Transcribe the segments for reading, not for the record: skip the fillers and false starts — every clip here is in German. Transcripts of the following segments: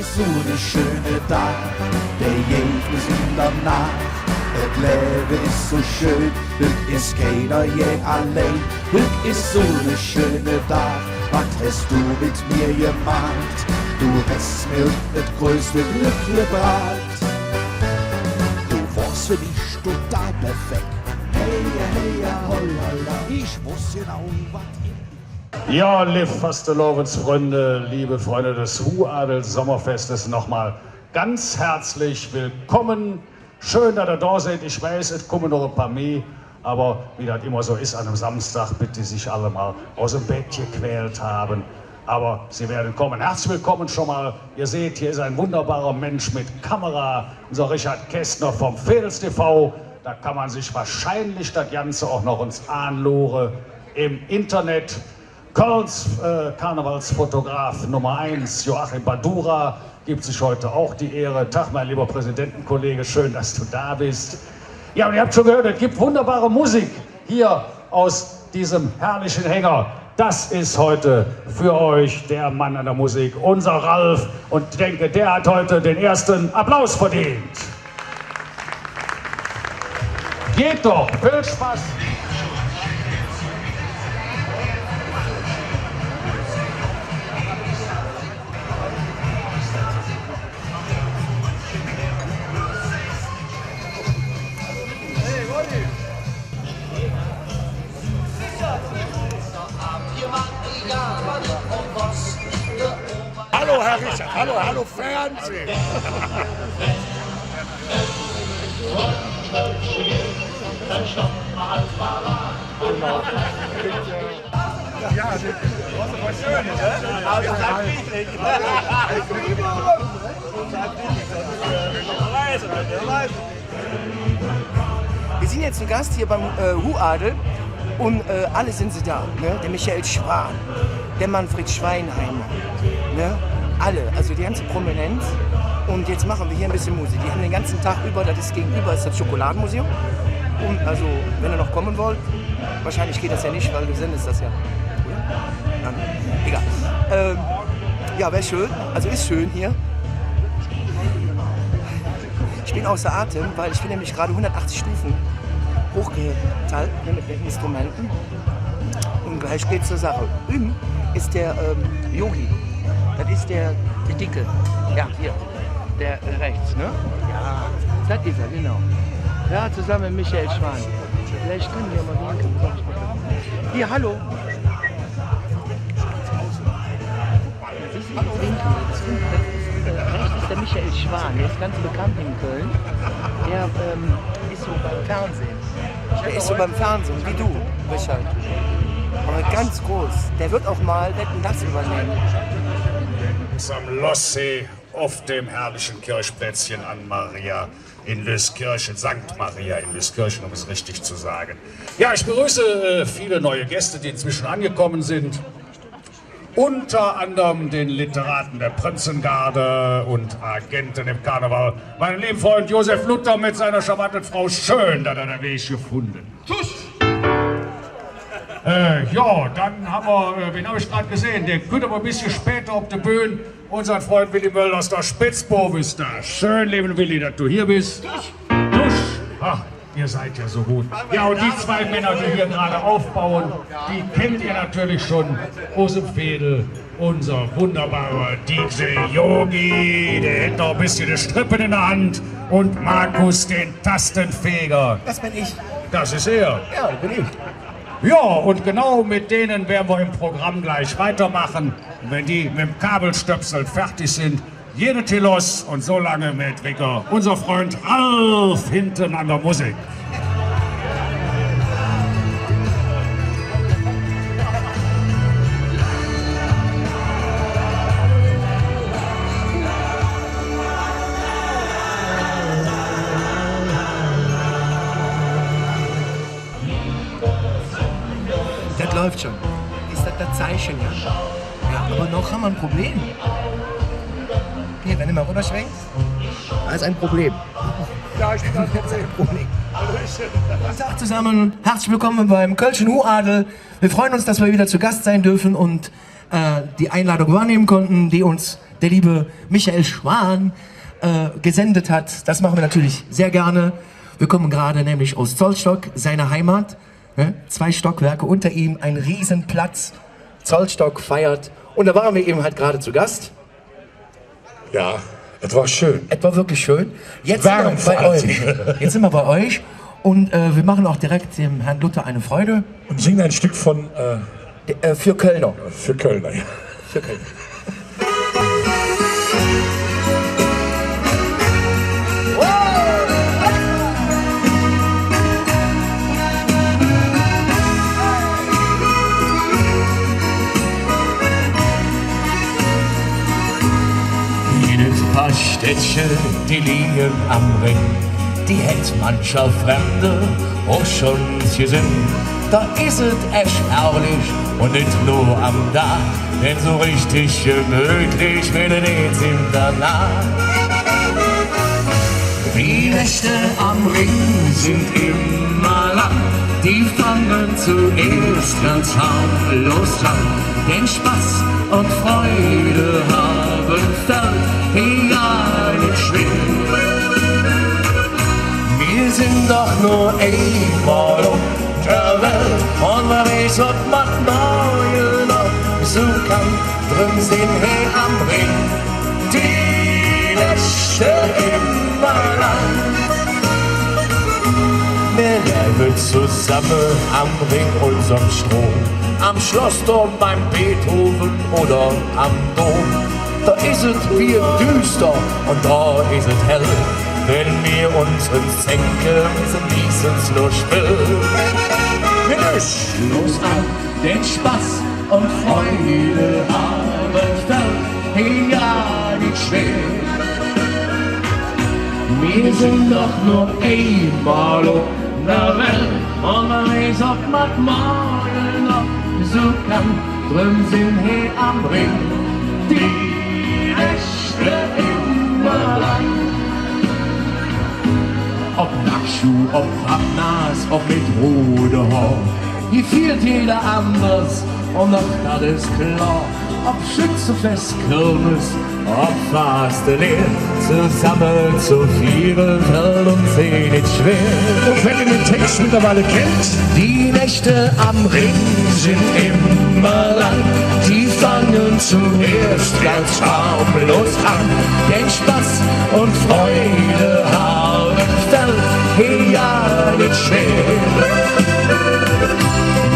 ist so ne schöne Tag, der geht uns in der Nacht. Das Leben ist so schön, das ist keiner je allein. Das ist so ne schöne Tag, was hast du mit mir gemacht? Du hast mir das größte Glück gebracht. Du warst für mich total perfekt. Hey, ja, hollala, ich wusste genau, was ich... Ja, liebe Fastelovensfreunde, liebe Freunde des Huadels Sommerfestes, nochmal ganz herzlich willkommen. Schön, dass ihr da seid. Ich weiß, es kommen noch ein paar mehr, aber wie das immer so ist an einem Samstag, bitte sich alle mal aus dem Bett gequält haben. Aber sie werden kommen. Herzlich willkommen schon mal. Ihr seht, hier ist ein wunderbarer Mensch mit Kamera, unser Richard Kästner vom Fedels TV. Da kann man sich wahrscheinlich das Ganze auch noch ins Anlore im Internet. Kölns Karnevalsfotograf Nummer 1, Joachim Badura, gibt sich heute auch die Ehre. Tag, mein lieber Präsidentenkollege, schön, dass du da bist. Ja, und ihr habt schon gehört, es gibt wunderbare Musik hier aus diesem herrlichen Hänger. Das ist heute für euch der Mann an der Musik, unser Ralf. Und ich denke, der hat heute den ersten Applaus verdient. Geht doch, viel Spaß. Hallo Herr Richard, hallo Fernsehen. Ja, das ist schön, ne? Also wir sind jetzt zu Gast hier beim Huadel und alle sind sie da. Ne? Der Michael Schwan, der Manfred Schweinheimer, ne? Alle, also die ganze Prominenz. Und jetzt machen wir hier ein bisschen Musik. Die haben den ganzen Tag über, das ist gegenüber ist das Schokoladenmuseum. Und also, wenn ihr noch kommen wollt, wahrscheinlich geht das ja nicht, weil du sendest das ja. Oder? Egal. Ja, wäre schön. Also ist schön hier. Ich bin außer Atem, weil ich bin nämlich gerade 180 Stufen hochgeteilt mit den Instrumenten. Und gleich geht's zur Sache. Drüben ist der Yogi. Das ist der Dicke. Ja, hier. Der rechts, ne? Ja, das ist er, genau. Ja, zusammen mit Michael Schwan. Vielleicht können wir mal winken. Hier, hallo. Rechts ist der Michael Schwan, der ist ganz bekannt in Köln. Der ist so beim Fernsehen. Der ist so beim Fernsehen, wie du, Richard. Aber ganz groß. Der wird auch mal Wetten, das übernehmen. Am Lossee auf dem herrlichen Kirchplätzchen an Maria in Löskirchen, St. Maria in Löskirchen, um es richtig zu sagen. Ja, ich begrüße viele neue Gäste, die inzwischen angekommen sind. Unter anderem den Literaten der Prinzengarde und Agenten im Karneval. Mein lieber Freund Josef Luther mit seiner charmanten Frau. Schön, dass er den Weg gefunden. Ja, dann haben wir, wen habe ich gerade gesehen, der könnte aber ein bisschen später auf der Bühne, unseren Freund Willi Möller aus der Spitzburg ist da. Schön, lieber Willi, dass du hier bist. Dusch! Ach, ihr seid ja so gut. Ja, und die zwei Männer, die hier gerade aufbauen, die kennt ihr natürlich schon aus dem Fädel. Unser wunderbarer DJ Yogi, der hat noch ein bisschen die Strippen in der Hand. Und Markus, den Tastenfeger. Das bin ich. Das ist er. Ja, das bin ich. Ja, und genau mit denen werden wir im Programm gleich weitermachen. Wenn die mit dem Kabelstöpsel fertig sind, jede Telos und so lange mit Wicker, unser Freund Ralf hinten an der Musik. Das läuft schon. Ist das Zeichen, ja? Ja, aber noch haben wir ein Problem. Hier, wenn du mal runterschwenkst, da ist ein Problem. Ja, ich bin ein Problem. Guten Tag zusammen und herzlich willkommen beim Kölschen Huadel. Wir freuen uns, dass wir wieder zu Gast sein dürfen und die Einladung wahrnehmen konnten, die uns der liebe Michael Schwan gesendet hat. Das machen wir natürlich sehr gerne. Wir kommen gerade nämlich aus Zollstock, seine Heimat. 2 Stockwerke unter ihm, ein Riesenplatz. Zollstock feiert. Und da waren wir eben halt gerade zu Gast. Ja, es war schön. Es war wirklich schön. Jetzt sind wir bei euch. Jetzt sind wir bei euch. Und wir machen auch direkt dem Herrn Luther eine Freude. Und singen ein Stück von... für Kölner. Für Kölner, ja. Für Kölner. Paar Städtchen, die liegen am Ring, die hätt mancher Fremde auch schon gesehen. Da ist es echt herrlich und nicht nur am Dach, denn so richtig gemütlich will es im danach. Die Nächte am Ring sind immer lang, die fangen zuerst ganz harmlos an, denn Spaß und Freude haben fällt, egal nicht schwer. Wir sind doch nur einmal auf der Welt und wer weiß, ob man morgen noch so kann, drin sind wir am Ring, die Nächte immer lang. Wir leben zusammen am Ring unserem Strom, am Schlossturm, beim Beethoven oder am Dom. Da ist es wie düster und da ist es hell. Wenn wir uns senken, sind dieses nur still. Wir los an, den Spaß und Freude haben fällt, egal wie schwer. Wir sind doch nur einmal auf der Welt und man weiß, ob man morgen noch so kann. Drin sind wir am Ring, die Nächte immer lang. Ob Nackschuh, ob Pappnas, ob mit roter Haar, hier fehlt jeder anders und doch das ist klar. Ob Schützenfest, Kirmes, ob faste Lehr, zusammen zu vieren fällt uns nicht schwer. Und wenn ihr den Text mittlerweile kennt, die Nächte am Ring sind immer lang, die fangen zuerst ganz harmlos an, denn Spaß und Freude haben fällt ja nicht schwer.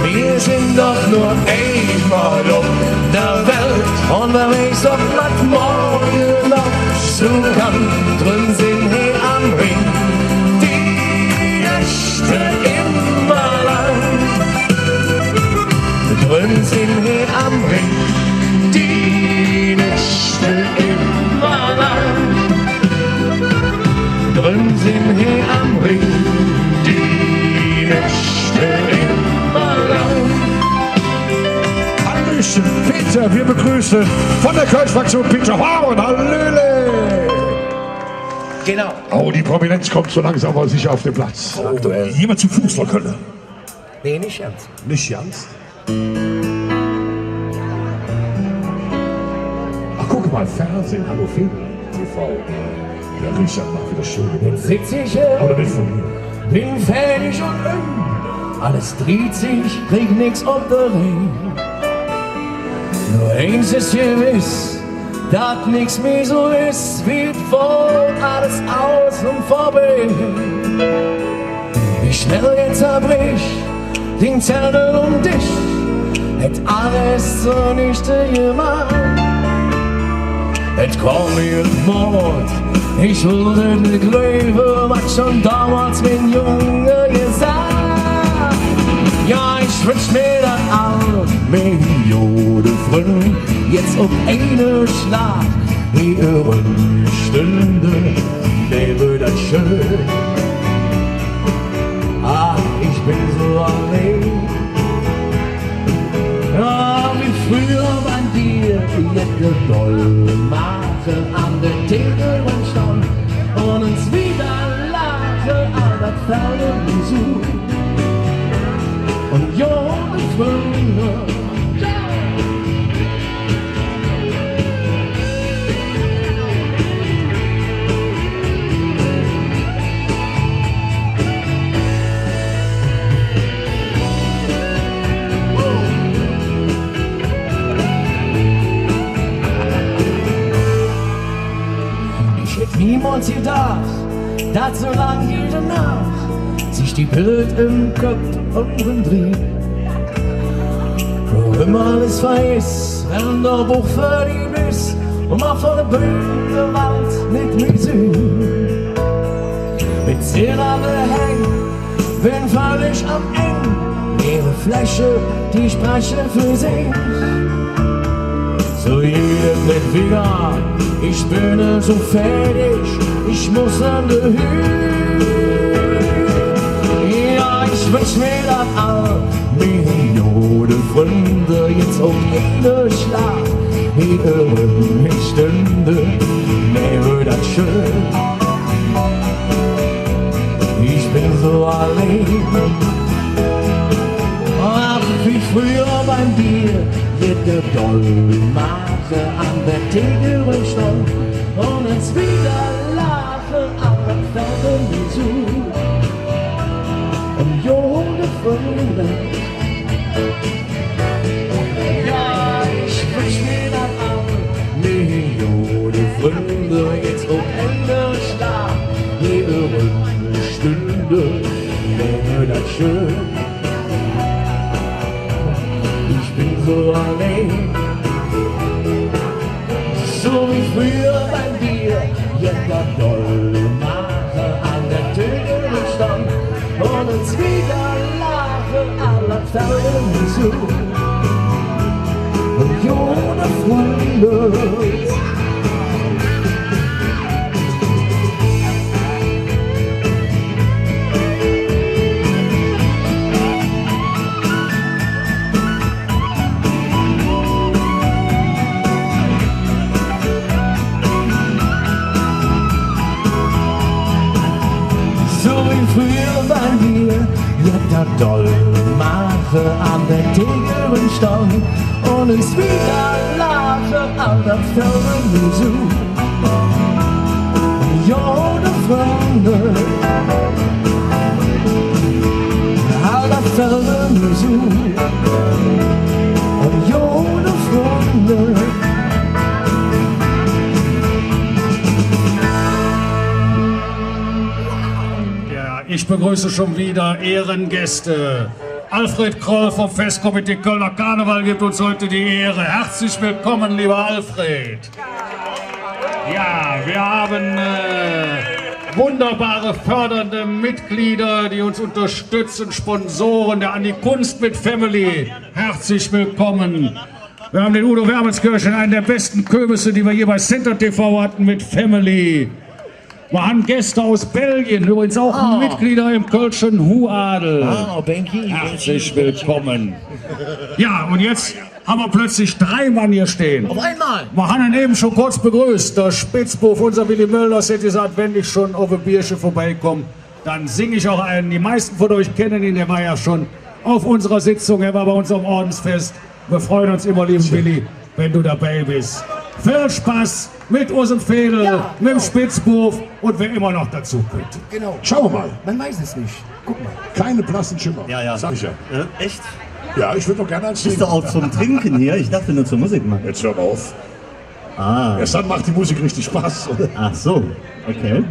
Wir sind doch nur einmal um der Welt und wer weiß, ob man morgen noch so kann. Drin sind wir am Ring, die Nächte immer lang. Drin sind wir am Ring, die Nächte immer lang. Drin sind wir am Ring, die Nächte immer lang. Hallöchen, Peter, wir begrüßen von der Kölsch-Fraktion Peter Horn. Hallöle! Genau. Oh, die Prominenz kommt so langsam aber sicher auf den Platz. Aktuell. Jemand zu Fuß noch können. Nee, nicht ernst. Nicht ganz. Ach, guck mal, Fernsehen, hallo Film, TV. Der Richard macht wieder schön. Jetzt sitz ich hier, Aber nicht von mir. bin fertig und eng. Alles dreht sich, krieg nix auf der Ring. Nur eins ist gewiss, dass nix mehr so ist, wie vor alles aus und vorbei. Wie schnell jetzt zerbricht, den Zettel um dich, hätt alles zunichte gemacht. Et komm mir Mord, ich würde nicht glauben, was schon damals mein Junge gesagt. Ja, ich wünsch mir das all Millionen Freunde, jetzt auf einen Schlag, wie ihre Stunde, wäre das schön. Ach, ich bin so allein. Ja, wie früher waren dir jede Dollmache an der Theke und stand und uns wieder lache, aber fällt Besuch. Und junge Freunde, hätt niemals gedacht, dass so lang jede Nacht sich die Bild im Kopf umdreht. Wenn man alles weiß, wenn der Buch für die ist und man vor der Bühne Wald mit mir sehen. Mit Seelade hängen, bin völlig am Eng, leere Fläche, die spreche für sich. So jedem mit Finger, ich bin so fertig, ich muss in die Höhe. Ja, ich wünsch mir das all, Millionen Freunde, jetzt um jede Schlag, jede Stunde, wäre das schön. Ich bin so allein, ach, wie früher beim Bier, jede Dollmache an der Theke stand und uns wieder lachen an der Ferne zu. Und jede Freunde, ja, ich wünsch mir das auch, Millionen Freunde, jetzt um Ende Schlag, jede Stunde, wäre das schön. Ich bin so allein, so wie früher beim Bier, jeder Dollmache an der Tür stand und uns wieder lachen aller Ferne zu. Und ohne Freunde, früher bei dir, jeder Dollmache an der Theke stand und uns wieder lachen an der Ferne zu. Jode Freunde, an der Ferne zu. Jode Freunde, ich begrüße schon wieder Ehrengäste. Alfred Kroll vom Festkomitee Kölner Karneval gibt uns heute die Ehre. Herzlich willkommen, lieber Alfred. Ja, wir haben wunderbare fördernde Mitglieder, die uns unterstützen, Sponsoren, der An die Kunst mit Family. Herzlich willkommen. Wir haben den Udo Wermelskirchen, einen der besten Kürbisse, die wir je bei Center TV hatten, mit Family. Wir haben Gäste aus Belgien, übrigens auch Mitglieder im Kölschen Huadel. Benki. Herzlich willkommen. Ja, und jetzt haben wir plötzlich 3 Mann hier stehen. Auf einmal. Wir haben ihn eben schon kurz begrüßt. Der Spitzbub, unser Willi Mölders, hätte gesagt, wenn ich schon auf ein Bierchen vorbeikomme, dann singe ich auch einen. Die meisten von euch kennen ihn, der war ja schon auf unserer Sitzung, er war bei uns am Ordensfest. Wir freuen uns immer, lieben Willi, wenn du dabei bist. Viel Spaß mit unserem Fädel, mit dem Spitzbub und wer immer noch dazu kommt. Genau. Schauen wir mal. Man weiß es nicht. Guck mal. Keine blassen Schimmer. Ja. Sag ich ja. Echt? Ja, ich würde doch gerne als Bist du auch zum Trinken hier? Ich dachte nur zur Musik machen. Jetzt hör mal auf. Ah. Erst dann macht die Musik richtig Spaß. Ach so, okay.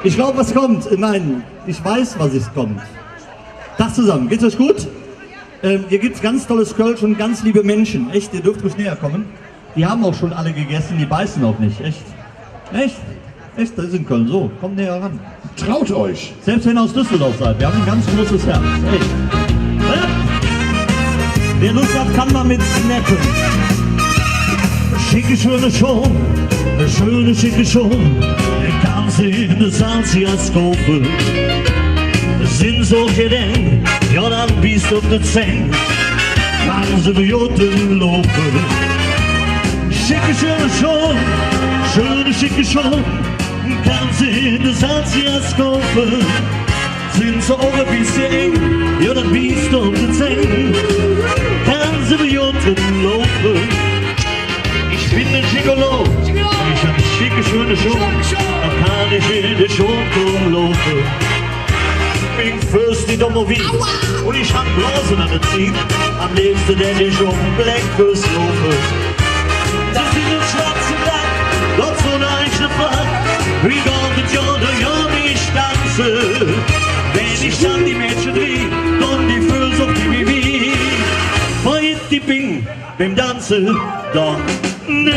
Ich glaube, was kommt. Nein, ich weiß, was es kommt. Tag zusammen, geht's euch gut? Hier gibt's ganz tolles Kölsch und ganz liebe Menschen. Echt, ihr dürft ruhig näher kommen. Die haben auch schon alle gegessen, die beißen auch nicht. Echt? Echt? Echt, das ist in Köln so. Kommt näher ran. Traut euch. Selbst wenn ihr aus Düsseldorf seid, wir haben ein ganz großes Herz. Echt. Ja. Wer Lust hat, kann mal mit snappen. Schicke schöne schon, eine schöne schicke schon. Er kann sie in das Salzias kaufen. Sind so gedenkt, ja dann bist du auf der Zehn. Machen sie Bioten laufen. Schicke schöne schon, schöne schicke schon. Kann sie in das Salzias kaufen. Sind so auch ein bisschen eng, ja dann bist du auf der Zehn. Kann sie Bioten laufen. Ich bin ein Gigolo, ich hab schicke schöne schon. Da kann ich in die Schonturm laufen. Ich fürst die Domowie und ich hab Blasen an der Zieh. Am liebsten denn ich um Black fürs Laufen. Das ist ein schwarzer Blatt, dort so eine eichene Fahrt. wie kommt ja der Jahr ich tanze, wenn ich an die Mädchen dreh, dann die Füße auf die Bibi. Heute die Ping beim Tanzen, doch nee,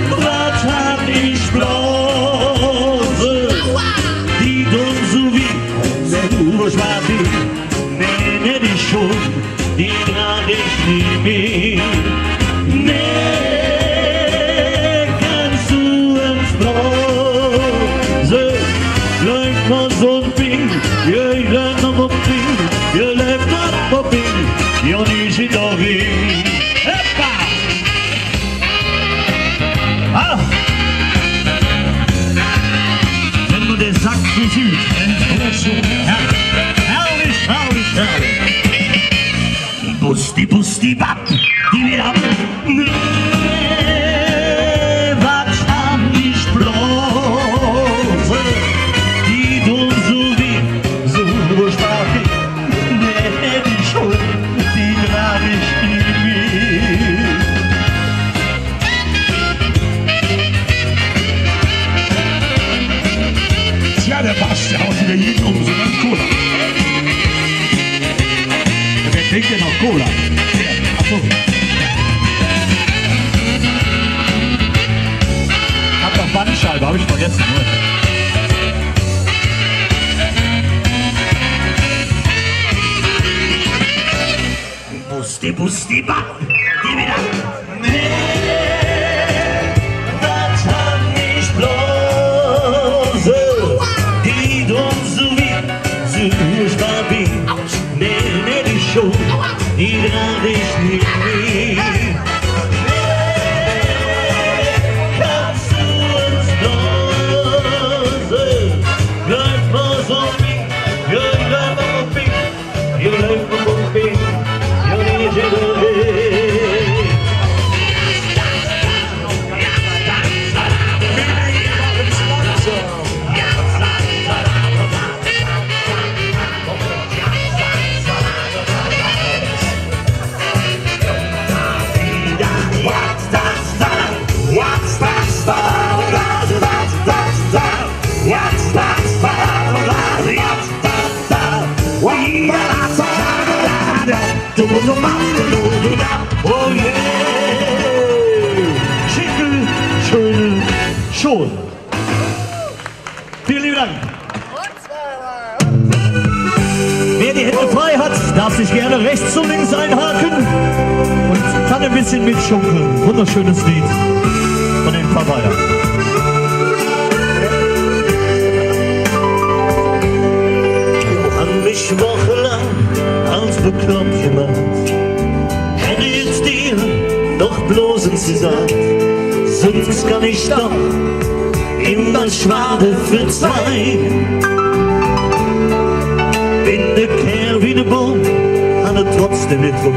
was hab ich bloß, die dumm so wie, so schwarz wie, nee, die schon, die trag ich nie mehr. Nee, kannst du ins Brause, läuft mal so ein Ping, ja, ich läuft noch ein Ping, ja, läuft noch ein Ping, ja, nicht in der Ring. Hoppa! Ah! Wenn du den Sack so süß, herrlich, herrlich, herrlich. Busti, bap, die wieder ab. Nee, was hab ich bloß, die dumm so wie, so stark ich, nee, die Schuld, die trag ich in mir. Tja, der passt ja auch wieder jeden um, so ganz Cola. Wer trinkt denn noch Cola? Achso. Ich hab noch Bandscheibe, hab ich vergessen. Busti, bap, die wieder. Nee, das hab ich bloß, die dumm so wie, so stark bin. Nee, die schon, die trag ich nicht mehr. Kannst du uns bloß, bleib mal so wie, ja, bleib mal so wie, ja, bleib mal so wie. Oh yeah! Schicke, schöne Schon. Vielen lieben Dank. Wer die Hände frei hat, darf sich gerne rechts und links einhaken und kann ein bisschen mitschunkeln. Wunderschönes Lied von den Papaya. An mich wochenlang als bekloppt gemacht, hätte jetzt dir doch bloß ins gesagt, sonst kann ich doch immer schwade für zwei. Bin der Kerl wie der Baum, hat er trotzdem nicht rum.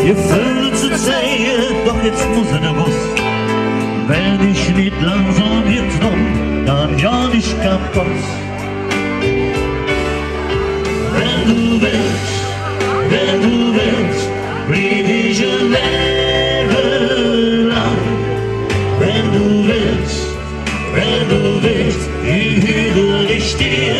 Gefühle zu zählen, doch jetzt muss er der Bus. Wenn ich nicht langsam jetzt rum, dann ja nicht kaputt. Wenn du willst, blieb ich ein Leben lang. Wenn du willst, übe ich dir.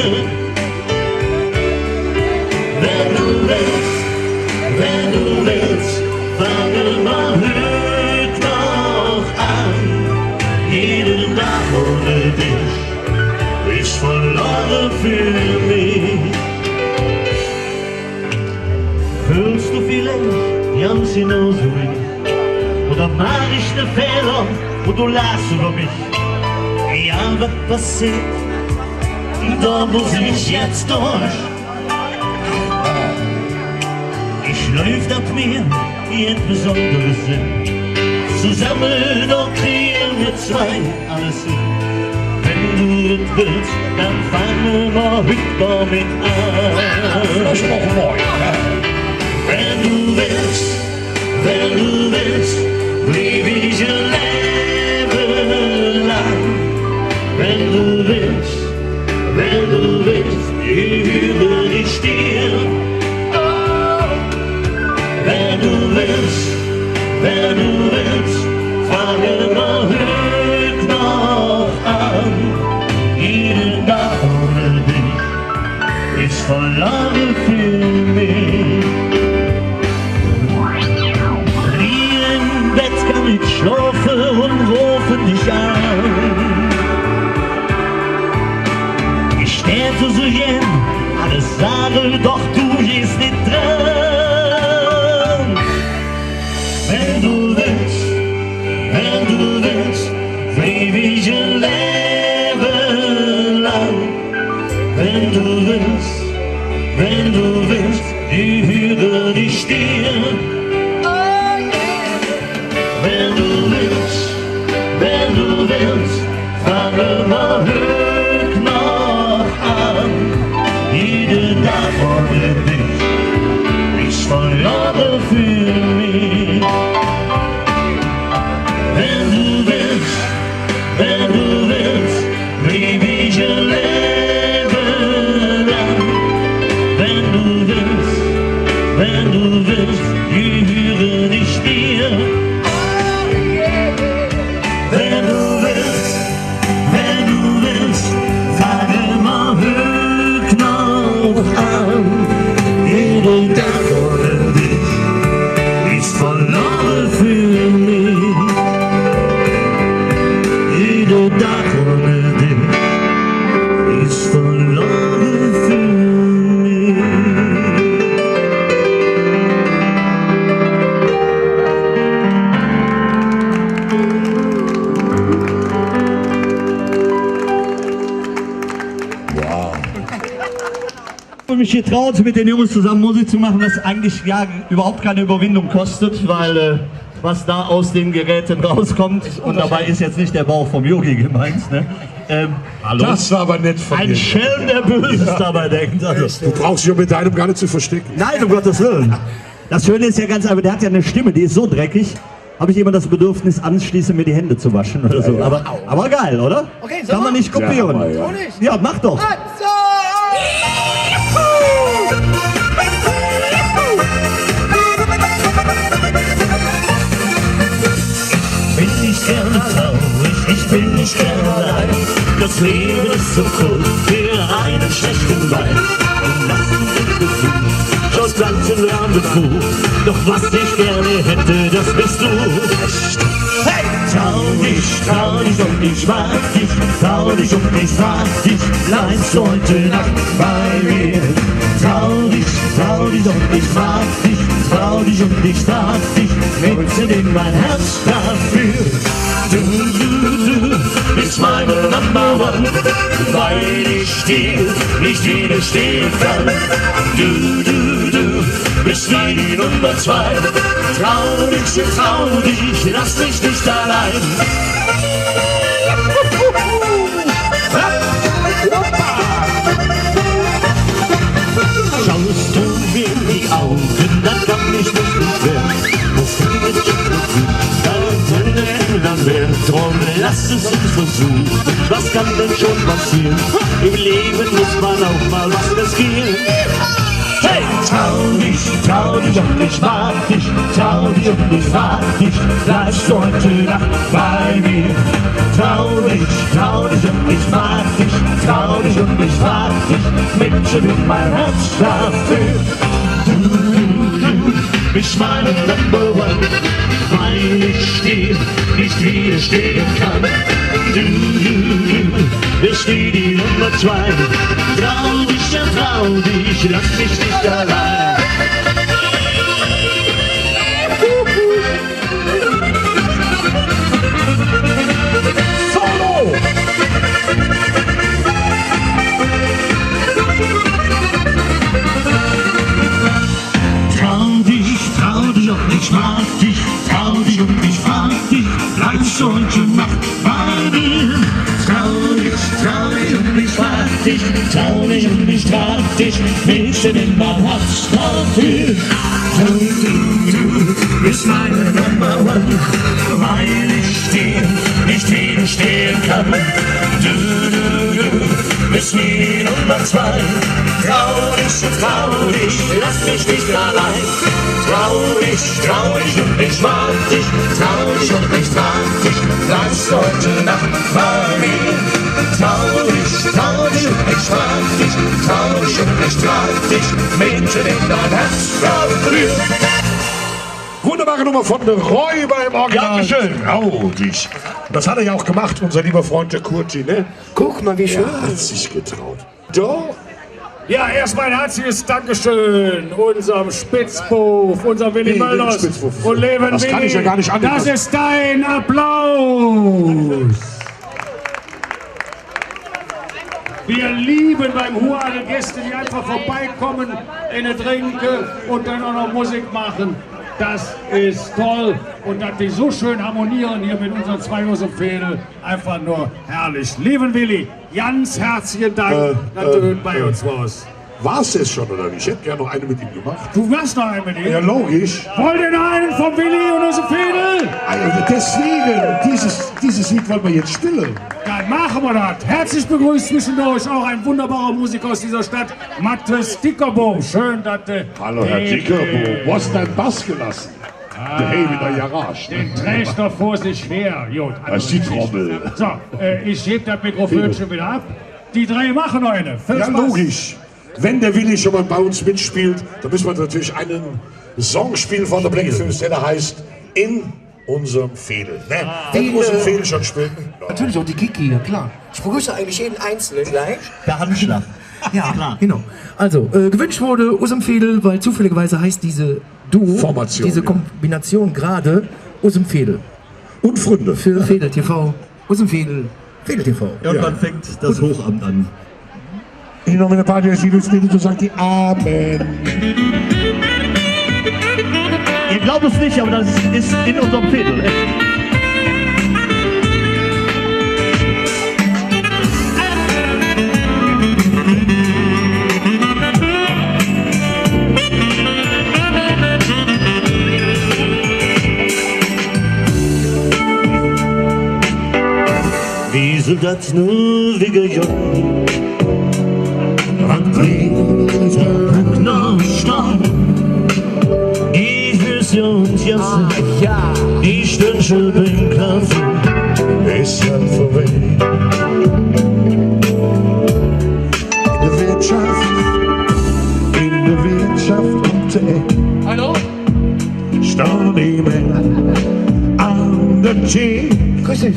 Wenn du willst, fange mal heute noch an. Jeden Tag ohne dich ist verloren für mich. Fühlst du vielleicht ganz genauso wie ich? Oder mach ich ne Fehler und du lachst über mich? Ja, was passiert? Da muss ich jetzt durch. Ich läuft ab mir in besonderes Sinn. Zusammen doch kriegen wir zwei alles hin. Wenn du es willst, dann fangen wir heute damit an. Das ist noch neu, ne? Wenn du willst, blieb ich ein Leben lang. Wenn du willst, übe ich dir. Wenn du willst, fangen wir heute noch mich an. Ich täte so gern alles sagen, doch du gehst nicht dran. Wenn du willst, lebe ich ein Leben lang. Wenn du willst, ich würde dich stehen. Wenn du willst, fange mal höch noch an. Jede Tag ohne dich ist verloren für mich. Wenn du willst, lebe ich ein Leben lang. Wenn du willst, gehöre ich dir. Wenn du willst, fange mal höch noch an. Jede Tag ohne dich ist verloren für mich. Jede Tag ohne dich ist verloren für mich. Ich habe mich getraut, mit den Jungs zusammen Musik zu machen, was eigentlich ja überhaupt keine Überwindung kostet, weil was da aus den Geräten rauskommt, und dabei ist jetzt nicht der Bauch vom Yogi gemeint, ne? Hallo? Das war aber nett von dir. Ein Schelm, der Böses dabei denkt. Also, Du brauchst dich um mit deinem gar nicht zu verstecken. nein, um Gottes Willen. Das Schöne ist ja ganz einfach, der hat ja eine Stimme, die ist so dreckig, habe ich immer das Bedürfnis, anschließend mir die Hände zu waschen oder so. Aber geil, oder? Okay, so kann man nicht kopieren. Ja, aber ja. Ja, mach doch. Bin nicht gerne traurig, ich bin nicht gerne allein. Das Leben ist so kurz für einen schlechten Wein. Und lassen sich Gefühl, schaust ganzen Rendezvous. Doch was ich gerne hätte, das bist du. Hey! Trau dich und ich mag dich. Trau dich und ich frag dich, bleibst heute Nacht bei mir. Trau dich und ich mag dich. Trau dich und ich frag dich, mit in mein Herz dafür. Du bist meine Number One, weil ich dir nicht widerstehen kann. Du bist wie die Nummer 2. Trau dich, lass dich nicht allein. Schaust du mir in die Augen, dann kann ich mich nicht wehren. Musst du mit Gefühl, dann wär. Drum lass es uns versuchen, was kann denn schon passieren? Im Leben muss man auch mal was riskieren. Hey! Trau dich und ich mag dich. Trau dich und ich frag dich, bleibst du heute Nacht bei mir. Trau dich und ich mag dich. Trau dich und ich frag dich, Mädchen in mein Herz dafür. Du bist meine Number One, weil ich dir nicht widerstehen kann. Du bist die Nummer 2. Trau dich, lass mich nicht allein. Solo! Trau dich und ich mag dich. Trau dich und ich frag dich, bleibst du heute Nacht bei mir. Trau dich und ich frag dich. Trau dich und ich trag dich, Mädchen in mein Herz dafür. Du bist meine Number One, weil ich dir nicht widerstehen kann. Du bist wie Nummer 2. Trau dich, lass mich nicht allein. Trau dich und ich mag dich. Trau dich und ich trag dich, bleibst heute Nacht bei mir. Trau dich und ich frag dich. Trau dich und ich trag dich, Mädchen in dein Herz verführt. Wunderbare Nummer von Räuber im Original. Dankeschön. Trau dich. Das hat er ja auch gemacht, unser lieber Freund der Kurti, ne? Guck mal, wie schön. Er hat sich getraut. Doch. Ja, erstmal ein herzliches Dankeschön unserem Spitzbuf, unserem Willi Nee, Mölders Spitzbuf. und Leben Das kann Willi. ich ja gar nicht annehmen. Das ist dein Applaus. Wir lieben beim Huadel Gäste, die einfach vorbeikommen, eine trinken und dann auch noch Musik machen. Das ist toll und dass die so schön harmonieren hier mit unseren zwei Fädel, einfach nur herrlich. Lieben Willi, ganz herzlichen Dank, dass du bei uns warst. War es das schon, oder nicht? Ich hätte gerne noch eine mit ihm gemacht. Du warst noch ein mit ihm? Ja, logisch. Wollt ihr noch einen von Willi und unsere Fädel? Also deswegen, dieses Lied wollen wir jetzt spielen. Dann machen wir das. Herzlich begrüßt zwischendurch auch ein wunderbarer Musiker aus dieser Stadt, Mattes Dickerbohm. Schön, dass du... Hallo, Herr Dickerbohm. Wo hast du deinen Bass gelassen? Der Hey mit der Garage. Den trägst doch vor sich her. Gut, Das ist die Trommel. So, ich heb das Mikrofonchen wieder ab. Die drei machen noch eine. Viel Ja, Spaß. logisch. Wenn der Willi schon mal bei uns mitspielt, dann müssen wir natürlich einen Song spielen von der Blackfilms, der heißt In unserem Fädel. Ne? Wenn unserem Fädel schon spielen. Natürlich auch die Kiki, ja klar. Ich begrüße eigentlich jeden Einzelnen gleich. Der Handschlag. Ja, Klar. genau. Also, gewünscht wurde Usum Fädel, weil zufälligerweise heißt diese Duo, Formation, diese ja. Kombination gerade Usum Fädel. Und Freunde. Für Fädel TV. Usum Fädel, Fädel TV. Irgendwann fängt das Hochamt an. In nomine Patri et Filii et Spiritus Sancti. Amen. Ihr glaubt es nicht, aber das ist in unserem Fädel. Echt. Wie soll das nur wegen wat bringt noch Stand? Die Füße und Jasse, die Stündchen beim Kaffee, ist dann vorbei. In der Wirtschaft und Hallo? stand jemand an der Tee. Grüß dich,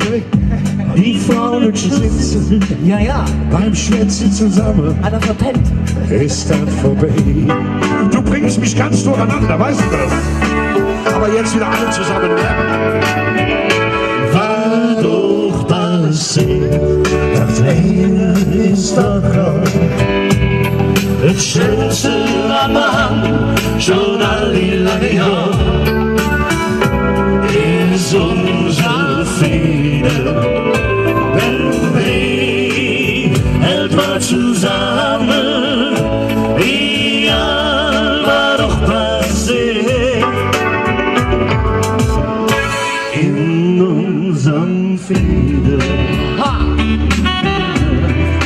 Die Frauen sitzen Ja, beim Schwätzen zusammen. einer verpennt. Ist dann vorbei. Du bringst mich ganz durcheinander, weißt du das? Aber jetzt wieder alle zusammen. War doch passiert, das Leben ist doch klar. Das Schönste am Mann, schon all die lange Jahre, ist unser Fädel. Wenn wir hält mal zusammen, egal war doch passiert. In unserem Fädel.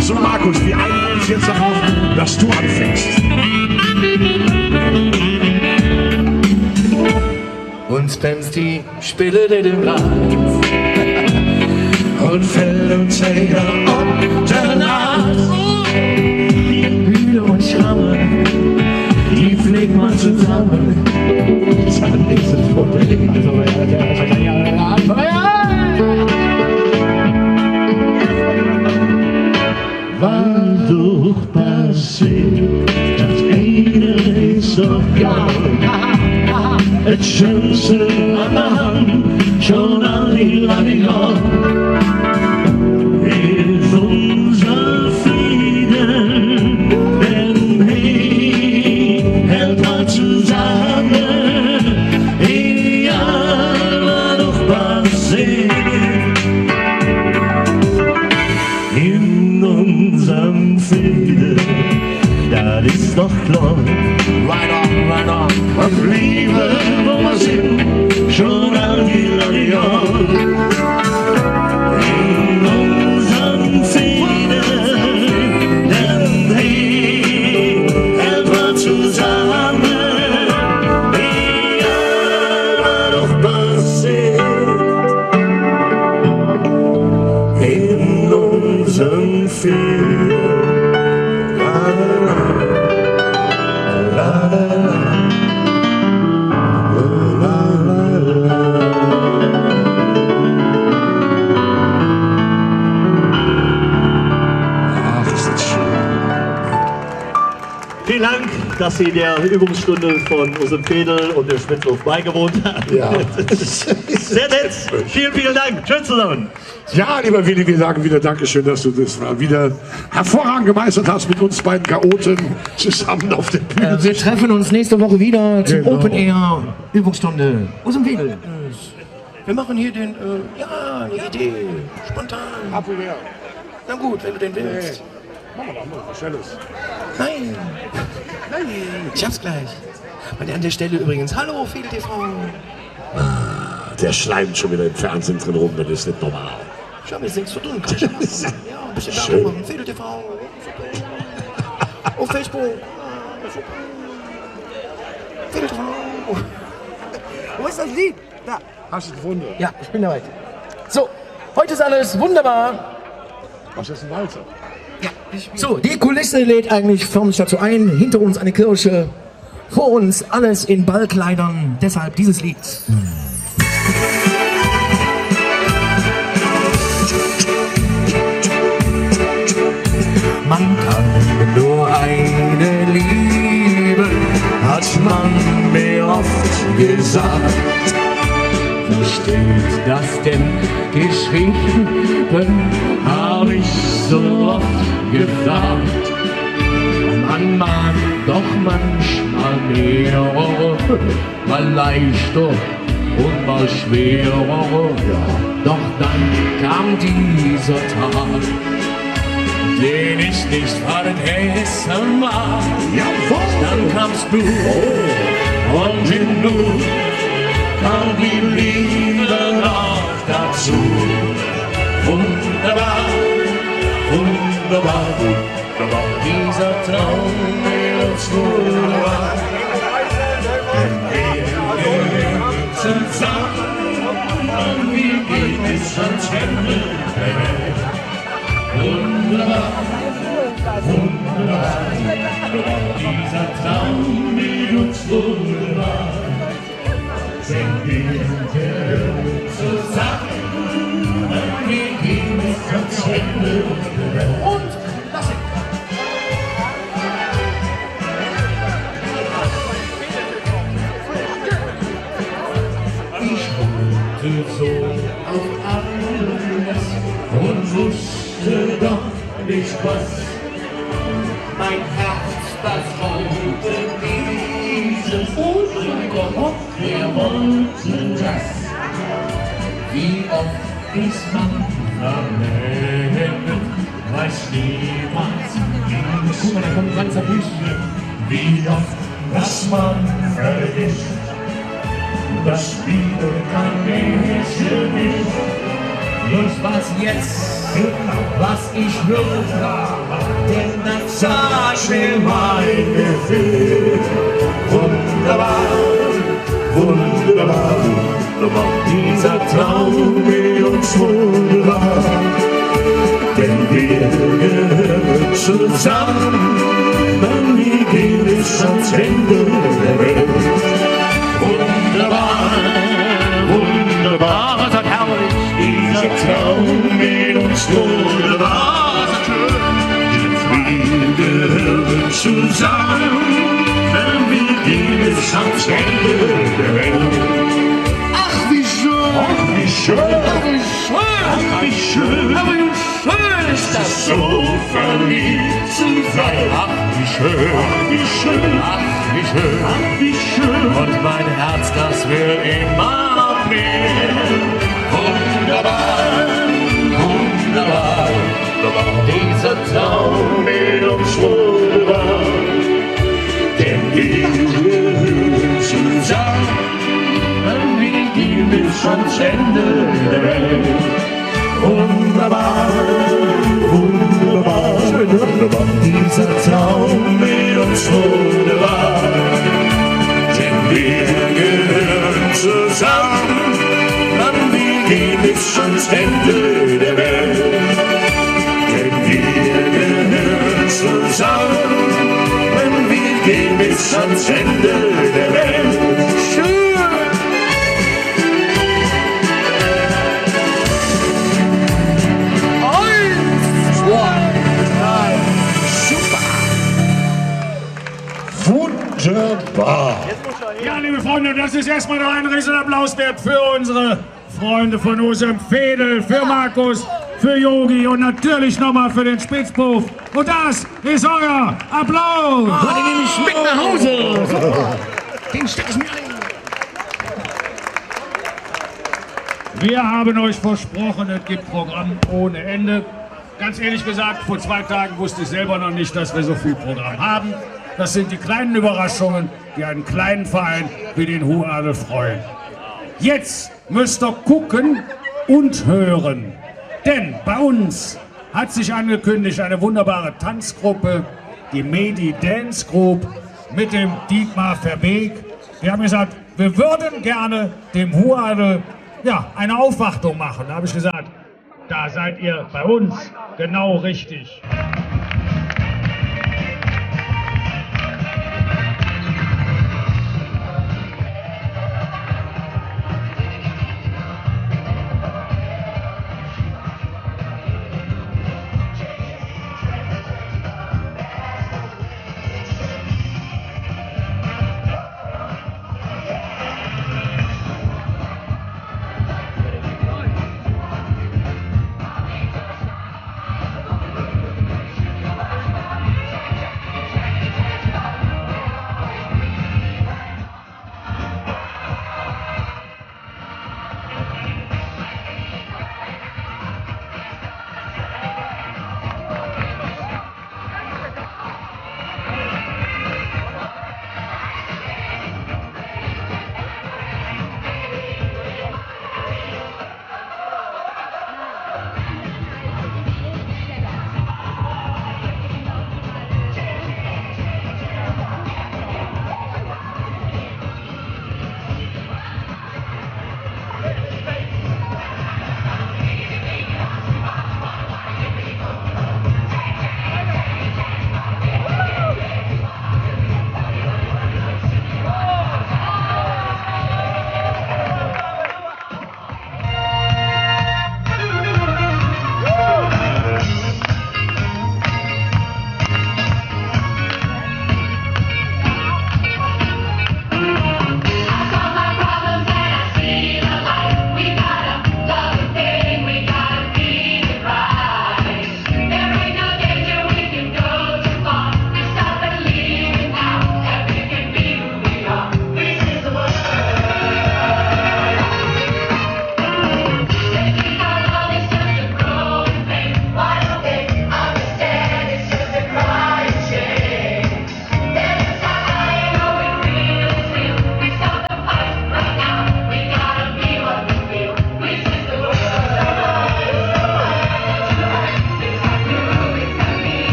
So Markus, wir einigen uns jetzt darauf, dass du anfängst. Uns bremst die Spille den Glas Und Fell und Zähne ob der Nacht. Hühner und Schramme, die pflegt man zusammen. Dann ist es vorbei. War doch passiert, das eine ist doch klar. Das Schönste an der Hand, schon all die lange Jahre. Ist unser Frieden, denn hey, hält mal zusammen, egal was doch passiert. In unserem Frieden, das ist doch klar. Right on. Und Liebe, wo wir sind, schon all die lange Jahre. In unserem Frieden, denn hey, hält man zusammen, egal was doch passiert. In unserem Frieden, Vielen Dank, dass Sie der Übungsstunde von unserem Fädel und dem Schmitzhof beigewohnt haben. Ja. Sehr nett. Vielen, vielen Dank. Tschüss zusammen. Ja, lieber Willi, wir sagen wieder Dankeschön, dass du das mal wieder hervorragend gemeistert hast mit uns beiden Chaoten zusammen auf der Bühne. Wir treffen uns nächste Woche wieder zum Genau. Open Air Übungsstunde aus dem Wedel. Wir machen hier den, ja, eine Idee, spontan. Apfelwehr. Na gut, wenn du den willst. Machen wir doch mal was Schnelles. Nein, nein, ich hab's gleich. Und an der Stelle übrigens, hallo, Fedel TV. Der schleimt schon wieder im Fernsehen drin rum, das ist nicht normal. Schau mir, ist nichts zu tun. Kann ich machen. Ja, ein bisschen Schön. Werbung machen. Fedel TV. Auf Facebook. Fedel TV. Wo ist das Lied? Da. Hast du es gefunden? Ja, ich bin dabei. So, heute ist alles wunderbar. Was ist ein Walzer? So, die Kulisse lädt eigentlich förmlich dazu ein. Hinter uns eine Kirche, vor uns alles in Ballkleidern. Deshalb dieses Lied. Man kann nur eine lieben, hat man mir oft gesagt. Wo steht das denn geschrieben, hab ich so oft gefragt. Man mag doch manchmal mehr, mal leichter und mal schwerer. Doch dann kam dieser Tag, den ich nicht vergessen mag. Dann kamst du und in du kam die Liebe noch dazu. Wunderbar, wunderbar, wunderbar, dieser Traum mit uns wunderbar. Denn wir gehen zusammen, wie geht es ans Ende der Welt? Wunderbar, wunderbar, wunderbar, dieser Traum mit uns wunderbar. Denn wir gehören zusammen, wir gehen bis ans Ende der Welt. Und lass ihn! Ich hoffte so auf alles und wusste doch nicht was. Mein Herz, das wollte dieses und Gott, wir wollten das. Wie oft ist man vermengt, weiß niemand. Guck mal, da kommt ein ganzer Büchchen. Wie oft, dass man vergisst, das Liebe kann ich nicht. Bloß was jetzt, was ich will, denn das sagt mir mein Gefühl. Wunderbar, wunderbar, wunderbar, dieser Traum mit uns wunderbar. Denn wir gehören zusammen, wir gehen bis ans Ende der Welt. Wunderbar, wunderbar, sagt herrlich, dieser Traum mit uns wunderbar. Wir gehören zusammen, wir gehen bis ans Ende der Welt. Ach, wie schön, ach, wie schön, ach, wie schön, ach, wie schön, ach, wie schön ist das, so verliebt zu sein. Ach, wie schön, ach, wie schön, ach, wie schön, ach, wie schön. Und mein Herz, das will immer mehr. Wunderbar, wunderbar, wunderbar, dieser Traum mit uns wunderbar. Denn wir gehören zusammen, wir gehen bis ans Ende der Welt. Wunderbar, wunderbar, wunderbar, dieser Traum mit uns wunderbar. Denn wir gehören zusammen, wir gehen bis ans Ende der Welt. Denn wir gehören zusammen, wir gehen bis ans Ende der Welt. Schön! Ja, liebe Freunde, das ist erstmal noch ein Riesenapplaus wert für unsere Freunde von unserem Fädel, für Markus, für Yogi und natürlich nochmal für den Spitzpuff. Und das ist euer Applaus! Oh, den nehme ich mit nach Hause. Super. Den stecke ich mir ein. Wir haben euch versprochen, es gibt Programm ohne Ende. Ganz ehrlich gesagt, vor 2 Tagen wusste ich selber noch nicht, dass wir so viel Programm haben. Das sind die kleinen Überraschungen, die einen kleinen Verein wie den Huadel freuen. Jetzt müsst ihr gucken und hören. Denn bei uns hat sich angekündigt eine wunderbare Tanzgruppe, die Medi Dance Group mit dem Dietmar Verbeek. Wir haben gesagt, wir würden gerne dem Huadel eine Aufwartung machen. Da habe ich gesagt, da seid ihr bei uns genau richtig.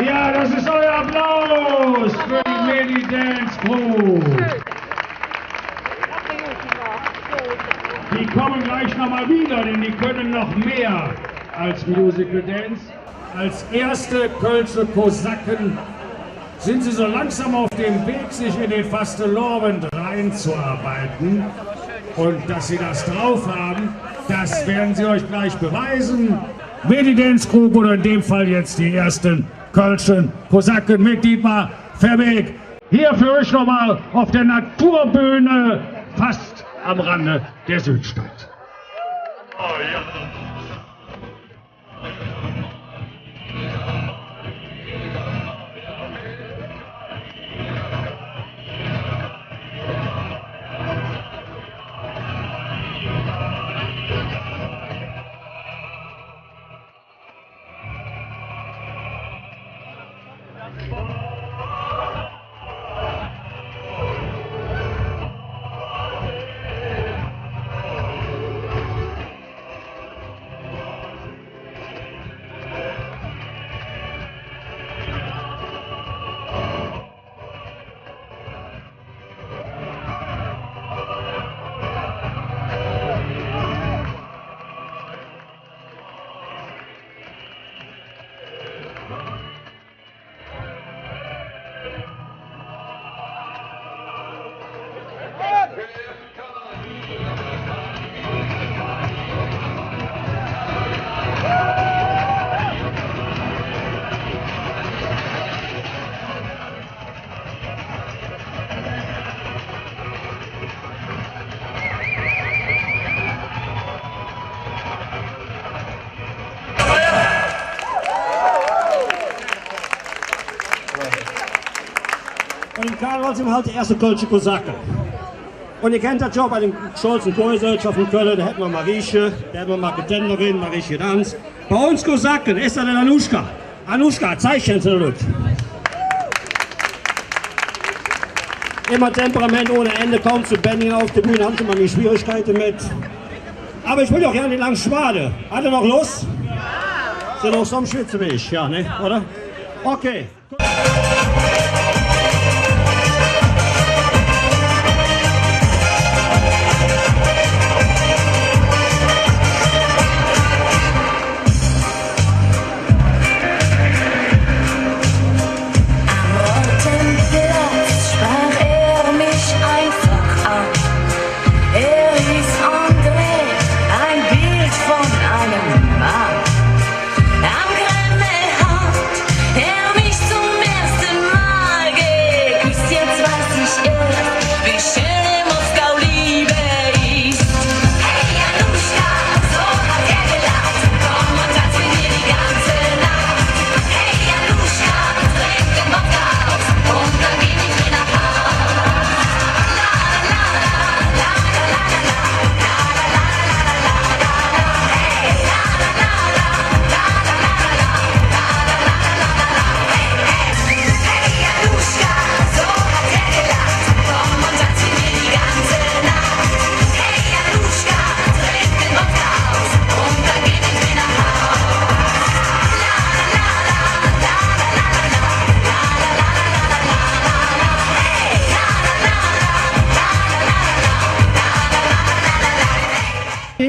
Ja, das ist euer Applaus für die Medi Dance Group. Die kommen gleich nochmal wieder, denn die können noch mehr als Musical Dance. Als erste Kölsche Kosaken sind sie so langsam auf dem Weg, sich in den Fastelovend reinzuarbeiten. Und dass sie das drauf haben, das werden sie euch gleich beweisen. Medi Dance Group oder in dem Fall jetzt die ersten Kölschen Kosaken mit Dietmar Verbeek. Hier für euch nochmal auf der Naturbühne fast am Rande der Südstadt. Und im Karneval sind wir halt die erste kölsche Kosaken. Und ihr kennt das schon bei den Scholz und Kohlsölzer von Köln, da hätten wir Marieche, da hätten wir Marketenderin, Marieche Danz. Bei uns Kosaken ist da der Anuschka. Anuschka, Zeichen zu der Lütte. Immer Temperament ohne Ende, kaum zu bändigen auf der Bühne, haben sie mal die Schwierigkeiten mit. Aber ich will doch gerne die Langschwade. Hat er noch Lust? Ja! Sind noch so am Schwitzen wie ich, ja, ne? Oder? Okay.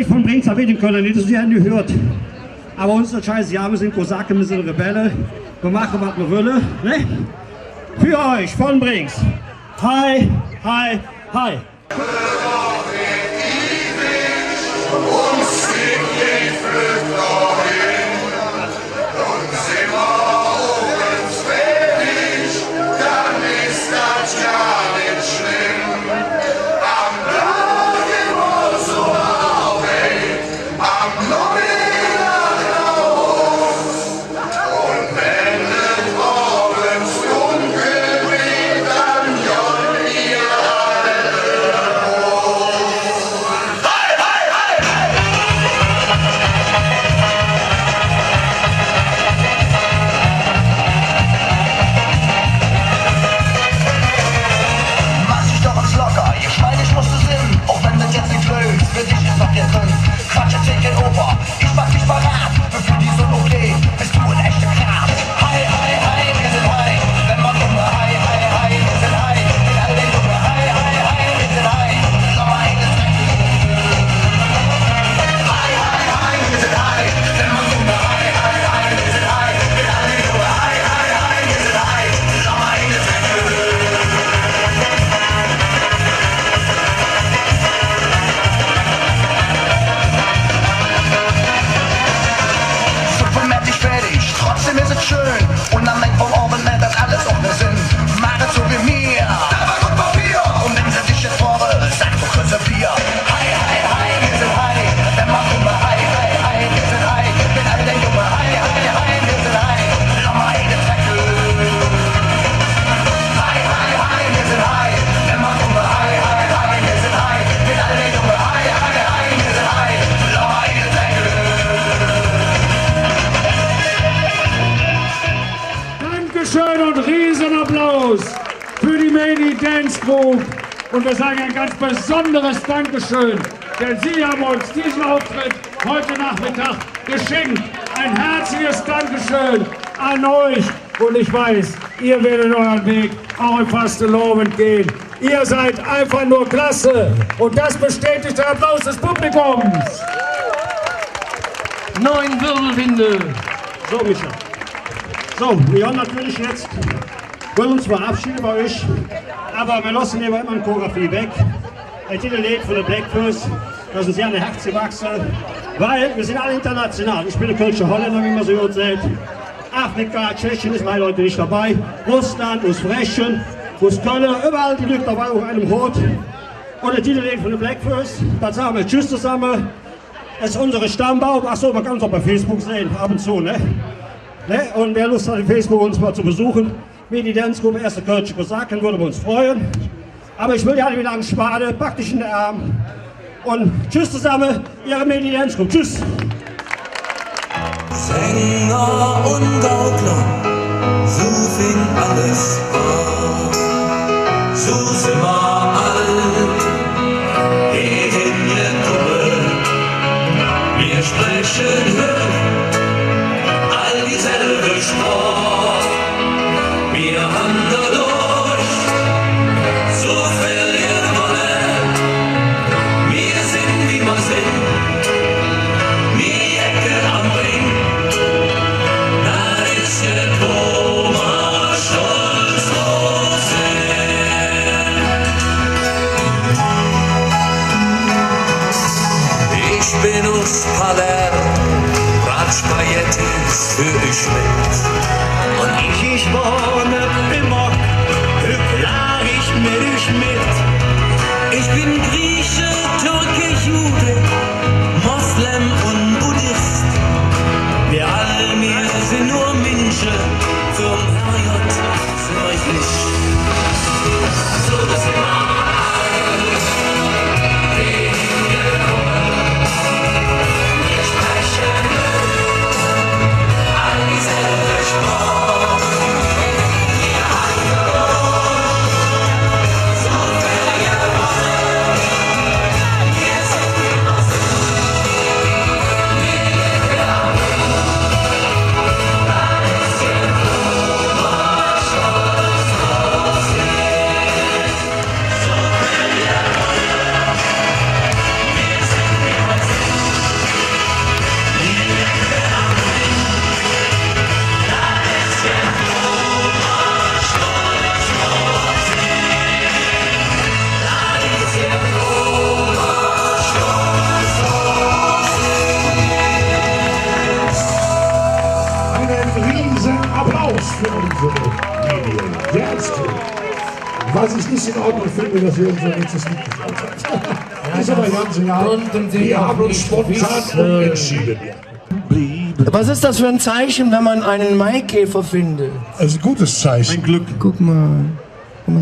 Von Brings habe ich den Kölner nicht, das haben die gehört. Aber uns ist das scheiße, ja, wir sind Kosaken, wir sind Rebelle. Wir machen, was wir wollen. Ne? Für euch von Brings. Hi, hi, hi. Und wenn sie dich jetzt fordert, sag doch Reservier. Dankeschön und Riesenapplaus für die Medi Dance Group. Und wir sagen ein ganz besonderes Dankeschön, denn Sie haben uns diesen Auftritt heute Nachmittag geschenkt. Ein herzliches Dankeschön an euch. Und ich weiß, ihr werdet euren Weg auch im Fastelovend gehen. Ihr seid einfach nur klasse. Und das bestätigt der Applaus des Publikums. 9 Wirbelwinde. So, Micha. So, wir haben natürlich jetzt, wollen uns verabschieden bei euch, aber wir lassen immer eine Choreografie weg. Ein Titellied von der Blackfoes, das ist ja eine Herz gewachsen, weil wir sind alle international. Ich bin ein Kölscher Holländer, wie man so gut sagt. Afrika, Tschechien ist meine Leute nicht dabei. Russland, aus Frechen, aus Köln, überall die Leute dabei auf einem Hut. Und ein Titellied von der Blackfoes, dann sagen wir Tschüss zusammen. Es ist unsere Stammbaum. Achso, man kann uns auch bei Facebook sehen, ab und zu, ne? Und wer Lust hat, auf Facebook uns mal zu besuchen, wie die Dance Group Erste Kölsche Kosaken, würden wir uns freuen. Aber ich will ja nicht mehr lange sparen, pack dich in den Arm. Und tschüss zusammen, Ihre Medi Dance Group. Tschüss. Sänger und Gaukler, so fing alles an. So sind wir alle hingekommen. Wir sprechen all dieselbe Sprache. Wir haben dadurch so verlieren wollen. Wir sind wie wir sind. Wir Ecke am Ring. Da ist der Thomas stolz drauf sein. Ich bin aus Palermo, Bratspaghettis für ich mit. Und ich wohne im Mock, klar ich mit. Ich bin Grieche, Türke, Jude, Moslem und Buddhist. Wir all mir sind nur Menschen, vom Herrgott für euch nicht. So sind wir alle hingekommen. Wir sprechen all dieselbe Sprache. Wir haben so verlieren wollen. Wir sind wie wir sind. Wir gehen am Ring. Da ist der Thomas stolz drauf sein. So verlieren wollen. Wir sind wie wir sind. Wir gehen am Ring. Da ist der Thomas stolz drauf sein. Da ist der Thomas stolz drauf sein. Einen riesen Applaus für unsere Medien. Dance Group. Was ich nicht in Ordnung finde, dass wir unser letztes Lied gespielt haben. Ist aber ganz egal. Wir haben uns spontan umentschieden. Was ist das für ein Zeichen, wenn man einen Maikäfer findet? Das ist ein gutes Zeichen. Ein Glück. Guck mal.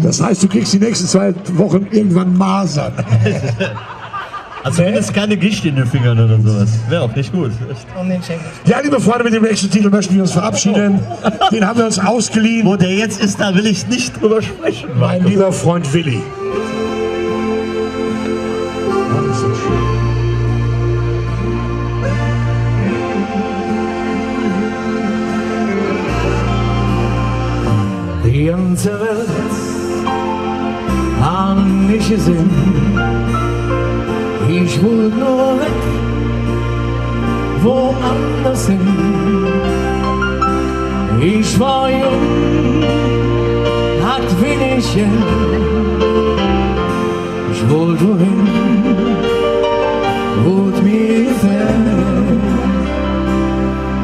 Das heißt, du kriegst die nächsten 2 Wochen irgendwann Masern. Also wenn es keine Gicht in den Fingern oder sowas. Wäre auch nicht gut. Ja, liebe Freunde, mit dem nächsten Titel möchten wir uns verabschieden. Den haben wir uns ausgeliehen. Wo der jetzt ist, da will ich nicht drüber sprechen. Mein lieber Freund Willi. Die ganze Welt haben nicht gesehen. Ich wollte nur weg, woanders hin. Ich war jung, hat wenig Geld. Ich wollte wohin, wo mir gefällt.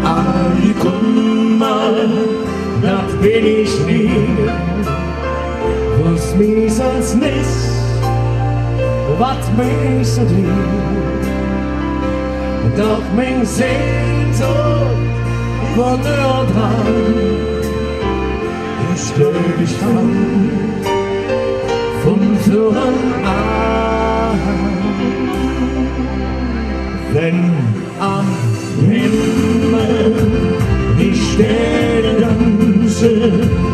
Angekommen mal, das bin ich nie. Was mich sonst nicht, was mich so dreht. Doch mein Sehnsucht von nur dran. Ich stell dich an, von Führern an. Wenn am Himmel die Sterne tanzen,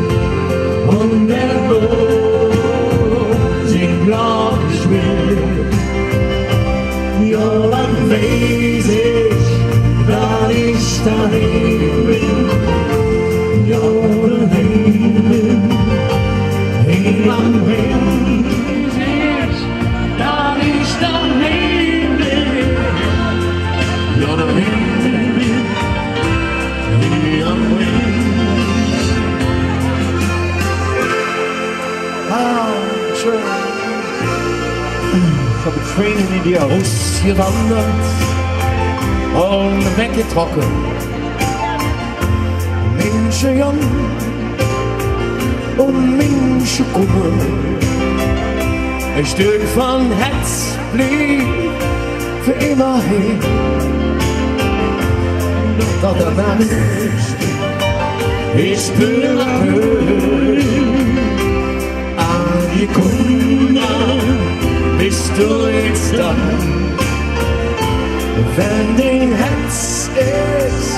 mit Tränen in die Augen ausgewandert und weggetrocknet. Menschen jung und Menschen Kummer. Ein Stück von Herz blieb für immer hin. Doch der Mensch ist peu à peu angekommen. Bist du jetzt da? Wenn dein Herz ist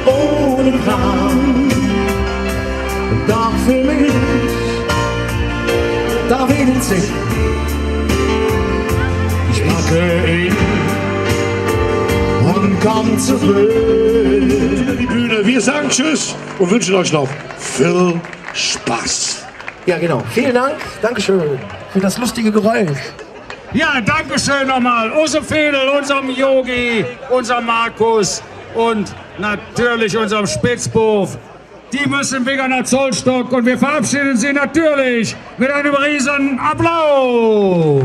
ohne Plan, doch für mich, da wendet sich. Ich packe ihn und komm zurück. Die Bühne. Wir sagen Tschüss und wünschen euch noch viel Spaß. Ja, genau. Vielen Dank. Dankeschön für das lustige Geräusch. Ja, danke schön nochmal. Unserem Fedel, unserem Yogi, unserem Markus und natürlich unserem Spitzbuf. Die müssen wegen einer Zollstock und wir verabschieden sie natürlich mit einem riesen Applaus.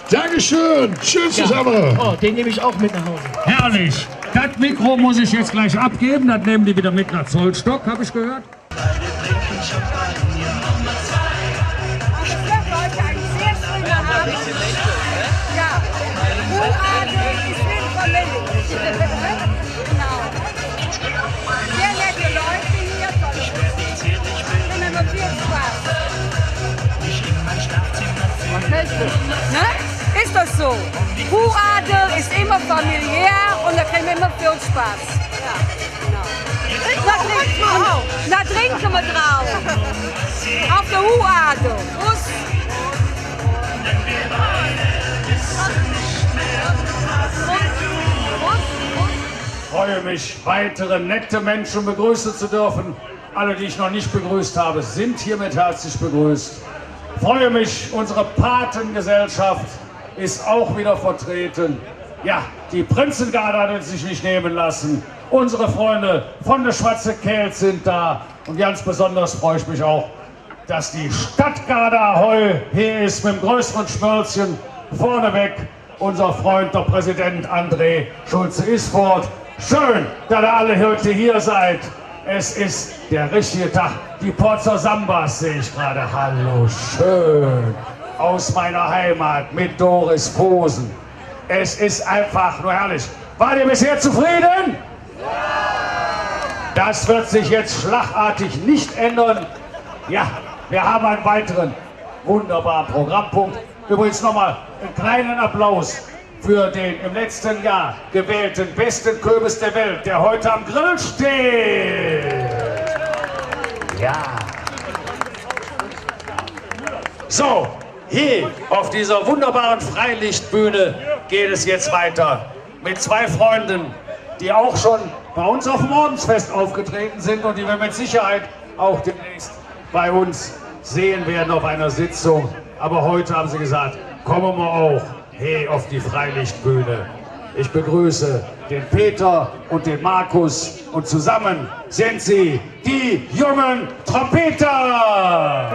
Dankeschön. Tschüss zusammen. Oh, den nehme ich auch mit nach Hause. Herrlich. Das Mikro muss ich jetzt gleich abgeben. Das nehmen die wieder mit nach Zollstock, habe ich gehört. Ne? Ist das so? Huadel ist immer familiär und da kriegen wir immer viel Spaß. Ja, genau. Na, trinken wir drauf. Auf der Huadel. Prost. Ich freue mich, weitere nette Menschen begrüßen zu dürfen. Alle, die ich noch nicht begrüßt habe, sind hiermit herzlich begrüßt. Ich freue mich, unsere Patengesellschaft ist auch wieder vertreten. Ja, die Prinzengarde hat es sich nicht nehmen lassen. Unsere Freunde von der Schwarze Kelt sind da. Und ganz besonders freue ich mich auch, dass die Stadtgarde Ahoi hier ist mit dem größeren Schmölzchen. Vorneweg unser Freund, der Präsident André Schulze-Isford. Schön, dass ihr alle heute hier seid. Es ist der richtige Tag. Die Porzer Sambas sehe ich gerade. Hallo, schön. Aus meiner Heimat mit Doris Posen. Es ist einfach nur herrlich. Wart ihr bisher zufrieden? Das wird sich jetzt schlagartig nicht ändern. Ja, wir haben einen weiteren wunderbaren Programmpunkt. Übrigens nochmal einen kleinen Applaus für den im letzten Jahr gewählten besten Kürbis der Welt, der heute am Grill steht. Ja. So, hier auf dieser wunderbaren Freilichtbühne geht es jetzt weiter mit zwei Freunden, die auch schon bei uns auf dem Ordensfest aufgetreten sind und die wir mit Sicherheit auch demnächst bei uns sehen werden auf einer Sitzung. Aber heute haben sie gesagt, kommen wir auch hey, auf die Freilichtbühne. Ich begrüße den Peter und den Markus und zusammen sind sie die jungen Trompeter.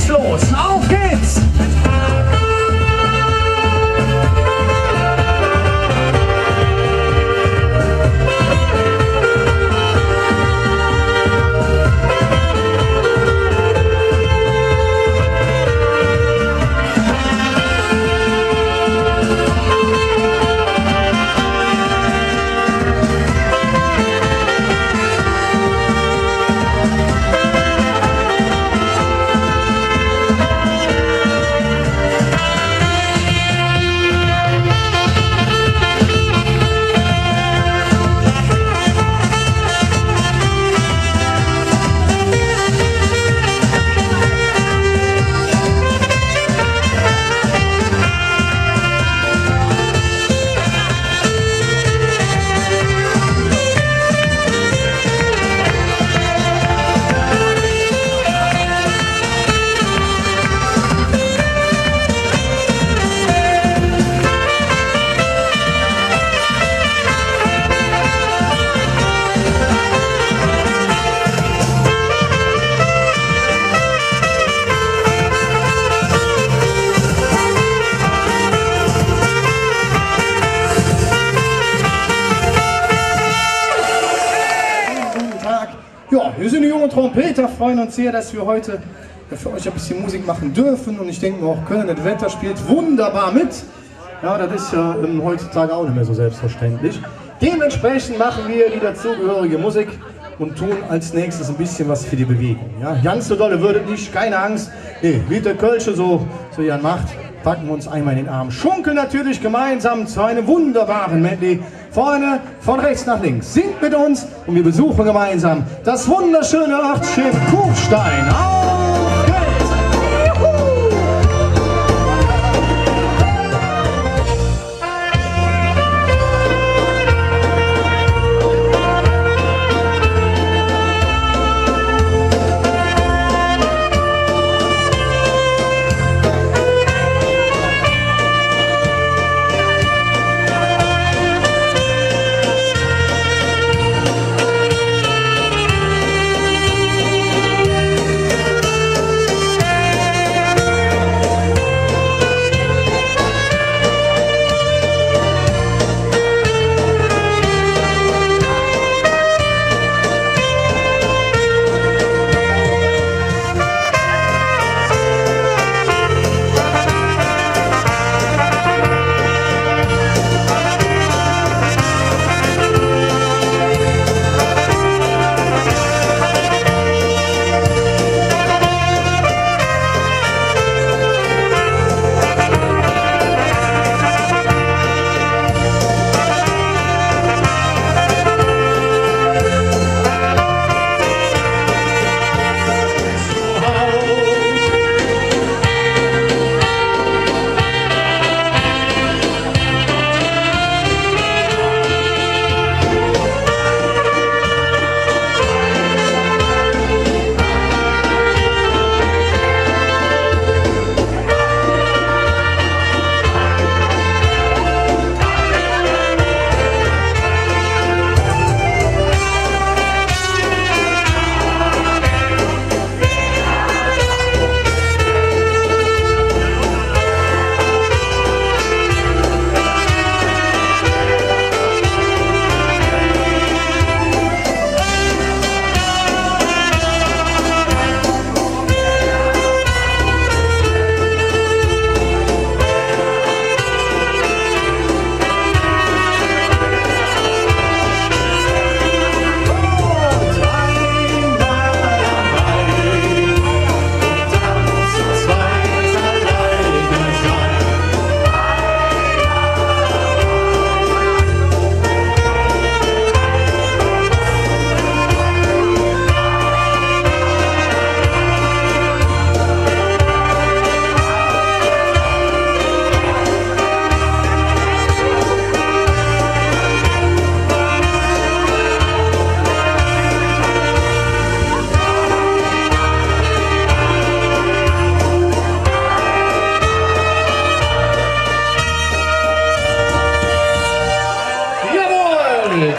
geht's los. Auf geht's! Ja, wir sind die jungen Trompeter, freuen uns sehr, dass wir heute für euch ein bisschen Musik machen dürfen und ich denke auch können, das Wetter spielt wunderbar mit. Ja, das ist ja heutzutage auch nicht mehr so selbstverständlich. Dementsprechend machen wir die dazugehörige Musik und tun als nächstes ein bisschen was für die Bewegung. Ja, ganz so dolle würdet nicht, keine Angst. Nee, wie der Kölsche so Jan macht, packen wir uns einmal in den Arm. Schunkeln natürlich gemeinsam zu einem wunderbaren Medley. Vorne, von rechts nach links. Singt mit uns und wir besuchen gemeinsam das wunderschöne Ortsschiff Kufstein. Auf geht's! Juhu!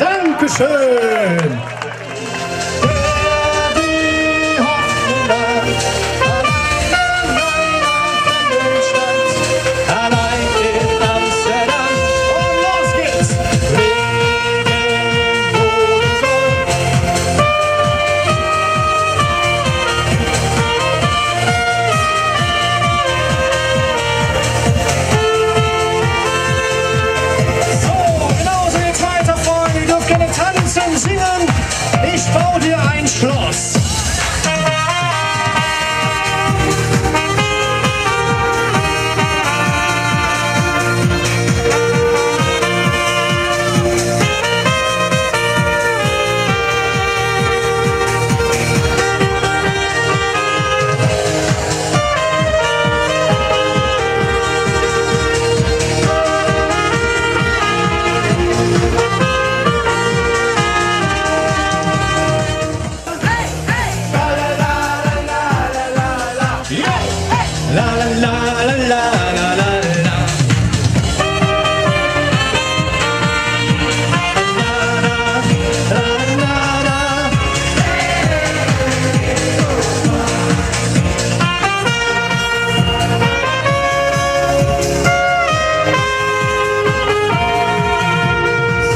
Dankeschön! Die Hoffnung alleine Schloss. La la la la la la la la.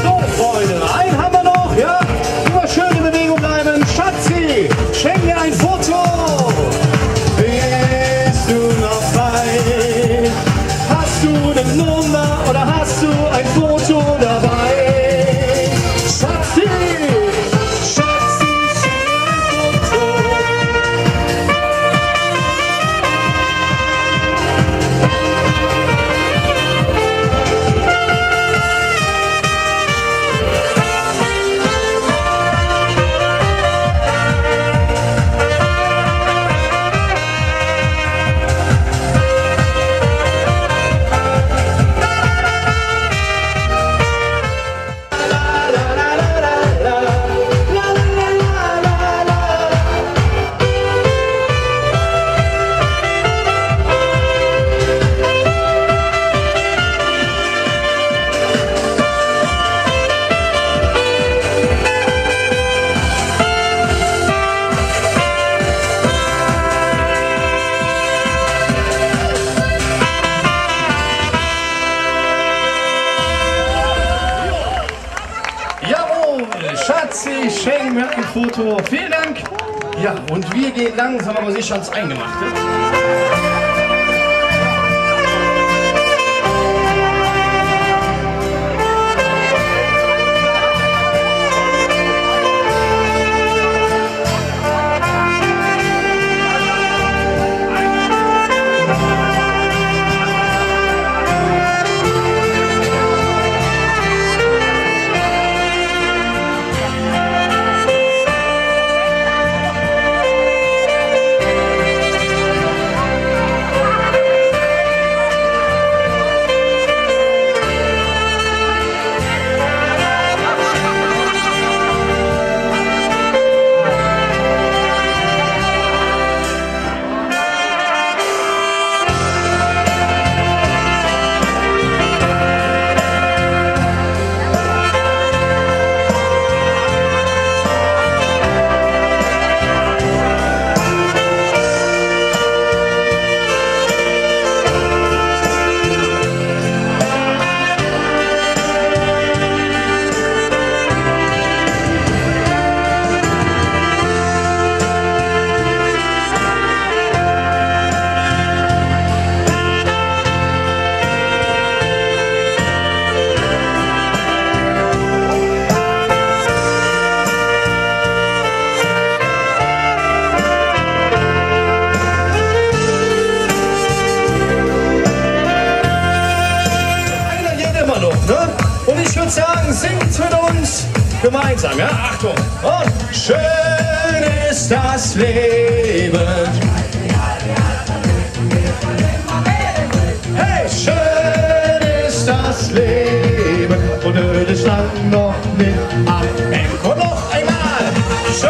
So, Freunde, einen haben wir noch, ja? Immer schön in Bewegung bleiben. Schatzi, schenk mir ein Foto. Bist du noch frei? Hast du eine Nummer oder hast du ein Foto dabei? Schatzi, Schatzi, schenk mir ein Foto. Jawohl, Schatzi, schenk mir ein Foto. Vielen Dank. Ja, und wir gehen langsam aber sicher ans Eingemachte. Und ich würde sagen, singt mit uns gemeinsam, ja? Achtung! Und schön ist das Leben. Hey, schön ist das Leben. Und es lang noch mit am Ende. Und noch einmal! Schön!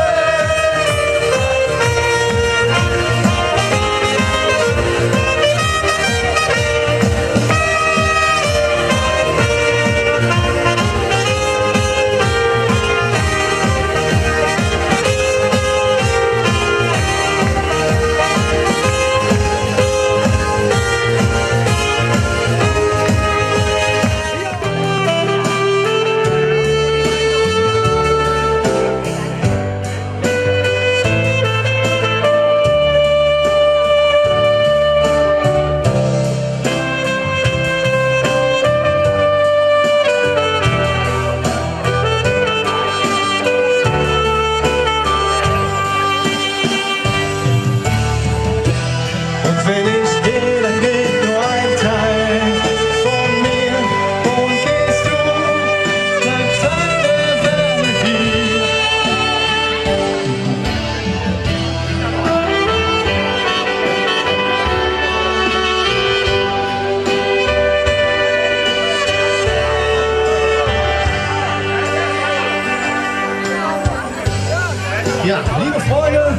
Ja, liebe Freunde,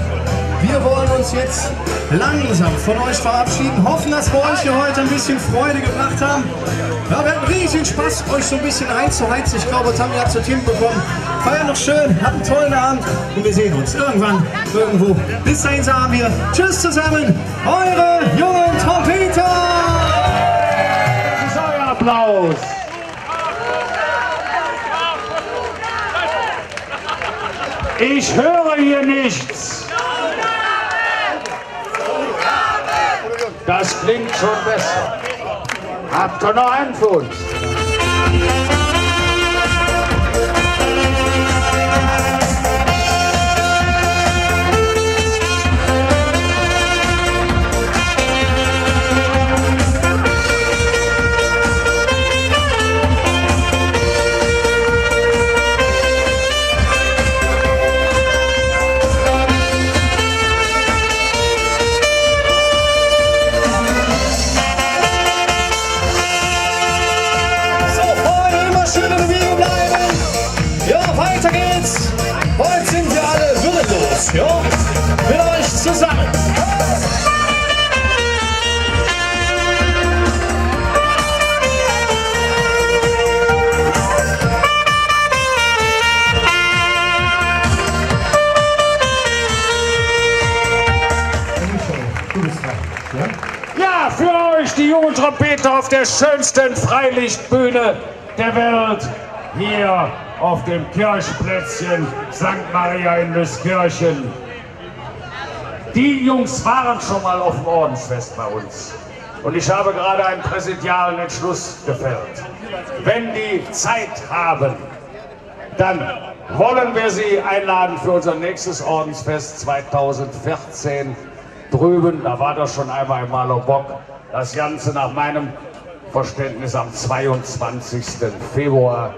wir wollen uns jetzt langsam von euch verabschieden. Hoffen, dass wir euch hier heute ein bisschen Freude gebracht haben. Ja, wir hatten riesen Spaß, euch so ein bisschen einzuheizen. Ich glaube, das haben wir ja zu Tim bekommen. Feiern noch schön, habt einen tollen Abend und wir sehen uns irgendwann, irgendwo. Bis dahin sagen wir Tschüss zusammen, eure jungen Trompeter! Das ist euer Applaus. Ich höre hier nichts. Das klingt schon besser. Habt ihr noch einen für uns? Heute sind wir alle würdelos, ja? Mit euch zusammen. Ja, für euch die jungen Trompeter auf der schönsten Freilichtbühne der Welt. Hier auf dem Kirchplätzchen St. Maria in Lüskirchen. Die Jungs waren schon mal auf dem Ordensfest bei uns. Und ich habe gerade einen präsidialen Entschluss gefällt. Wenn die Zeit haben, dann wollen wir sie einladen für unser nächstes Ordensfest 2014 drüben. Da war das schon einmal im Malobock. Das Ganze nach meinem Verständnis am 22. Februar.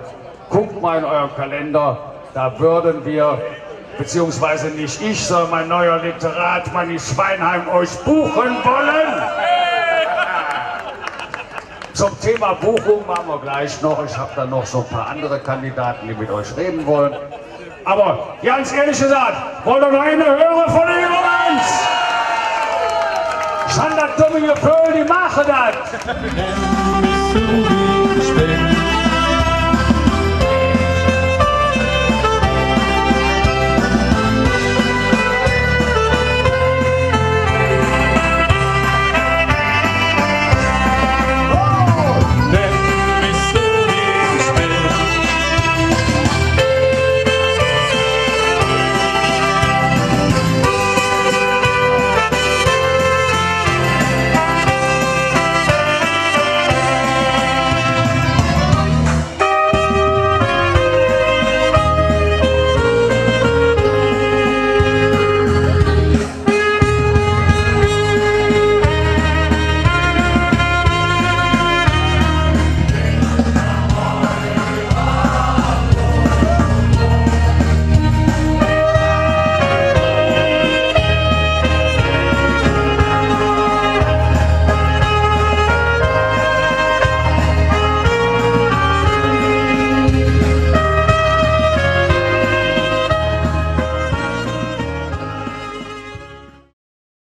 Guckt mal in euren Kalender, da würden wir, beziehungsweise nicht ich, sondern mein neuer Literat, Manni Schweinheim, euch buchen wollen. Zum Thema Buchung machen wir gleich noch. Ich habe dann noch so ein paar andere Kandidaten, die mit euch reden wollen. Aber ganz ehrlich gesagt, wollt ihr noch eine hören von den Jungs? Schon das dumme Gefühl, die machen das.